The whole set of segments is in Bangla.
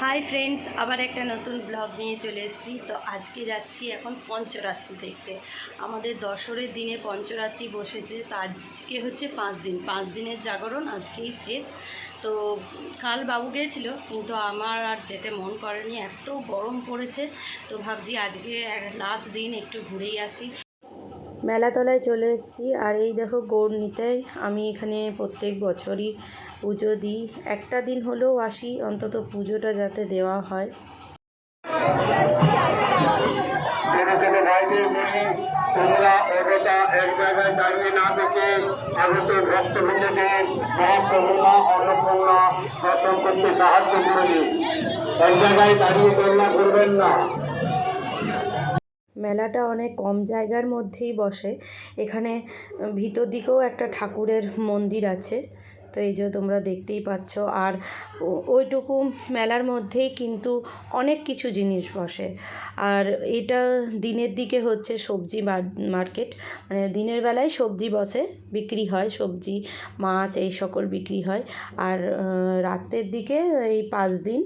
হাই ফ্রেন্ডস, আবার একটা নতুন ব্লগ নিয়ে চলে এসেছি। তো আজকে যাচ্ছি এখন পঞ্চরাত্রি দেখতে। আমাদের দশরের দিনে পঞ্চরাত্রি বসেছে। তো আজকে হচ্ছে 5 দিন, 5 দিনের জাগরণ আজকেই শেষ। তো কাল বাবু গিয়েছিল, কিন্তু আমার আর যেতে মন করেনি, এত গরম পড়েছে। তো ভাবছি আজকে লাস্ট দিন একটু ঘুরেই আসি। মেলাতলায় চলে এসেছি। আর এই দেখো গৌড় নিতে আমি এখানে প্রত্যেক বছরই পুজো দিই। একটা দিন হলেও আসি, অন্তত পুজোটা যাতে দেওয়া হয়। মেলাটা অনেক কম জায়গার মধ্যেই বসে। এখানে ভিতর দিকেও একটা ঠাকুরের মন্দির আছে, তো এই যে তোমরা দেখতেই পাচ্ছ। আর ওইটুকু মেলার মধ্যেই কিন্তু অনেক কিছু জিনিস বসে। আর এটা দিনের দিকে হচ্ছে সবজি মার্কেট, মানে দিনের বেলায় সবজি বসে, বিক্রি হয় সবজি, মাছ এই সকল বিক্রি হয়। আর রাতের দিকে এই 5 দিন,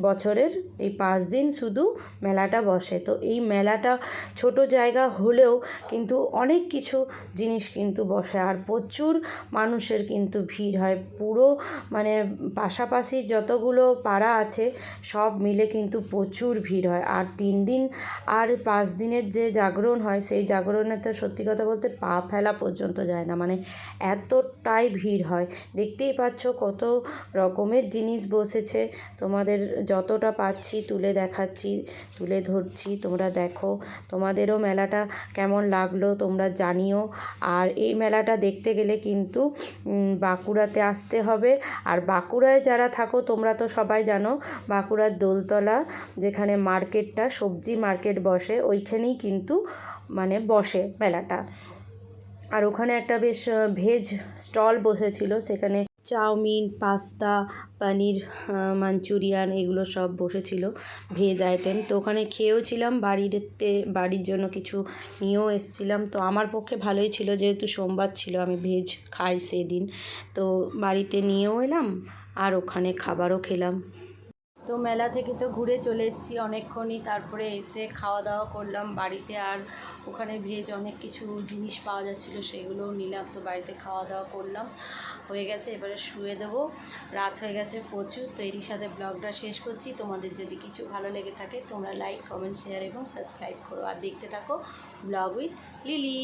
বছরের এই 5 দিন শুধু মেলাটা বসে। তো এই মেলাটা ছোট জায়গা হলেও কিন্তু অনেক কিছু জিনিস কিন্তু বসে, আর প্রচুর মানুষের কিন্তু ভিড় হয়। পুরো মানে পাশাপাশি যতগুলো পাড়া আছে সব মিলে কিন্তু প্রচুর ভিড় হয়। আর 3 দিন আর 5 দিনের যে জাগরণ হয়, সেই জাগরণে তো সত্যি কথা বলতে পা ফেলা পর্যন্ত যায় না, মানে এতটাই ভিড় হয়। দেখতেই পাচ্ছ কত রকমের জিনিস বসেছে। তোমাদের যতটা পাচ্ছি তুলে দেখাচ্ছি, তুলে ধরছি, তোমরা দেখো। তোমাদেরও মেলাটা কেমন লাগলো তোমরা জানিও। আর এই মেলাটা দেখতে গেলে কিন্তু বাঁকুড়াতে আসতে হবে। আর বাঁকুড়ায় যারা থাকো তোমরা তো সবাই জানো, বাঁকুড়ার দোলতলা যেখানে মার্কেটটা, সবজি মার্কেট বসে, ওইখানেই কিন্তু মানে বসে মেলাটা। আর ওখানে একটা বেশ ভেজ স্টল বসেছিল, সেখানে চাউমিন, পাস্তা, পনির মাঞ্চুরিয়ান এগুলো সব বসেছিল, ভেজ আইটেম। তো ওখানে খেয়েও ছিলাম, বাড়ির জন্য কিছু নিয়েও এসেছিলাম। তো আমার পক্ষে ভালোই ছিল, যেহেতু সোমবার ছিল, আমি ভেজ খাই সেদিন। তো বাড়িতে নিয়েও এলাম আর ওখানে খাবারও খেলাম। তো মেলা থেকে তো ঘুরে চলে এসেছি অনেকক্ষণই, তারপরে এসে খাওয়া দাওয়া করলাম বাড়িতে। আর ওখানে ভেজ অনেক কিছু জিনিস পাওয়া যাচ্ছিলো, সেগুলোও নিলাম। তো বাড়িতে খাওয়া দাওয়া করলাম, হয়ে গেছে, এবারে শুয়ে দেবো, রাত হয়ে গেছে প্রচুর। তো এরই সাথে ব্লগটা শেষ করছি। তোমাদের যদি কিছু ভালো লেগে থাকে তোমরা লাইক, কমেন্ট, শেয়ার এবং সাবস্ক্রাইব করো। আর দেখতে থাকো ব্লগ উইথ লিলি।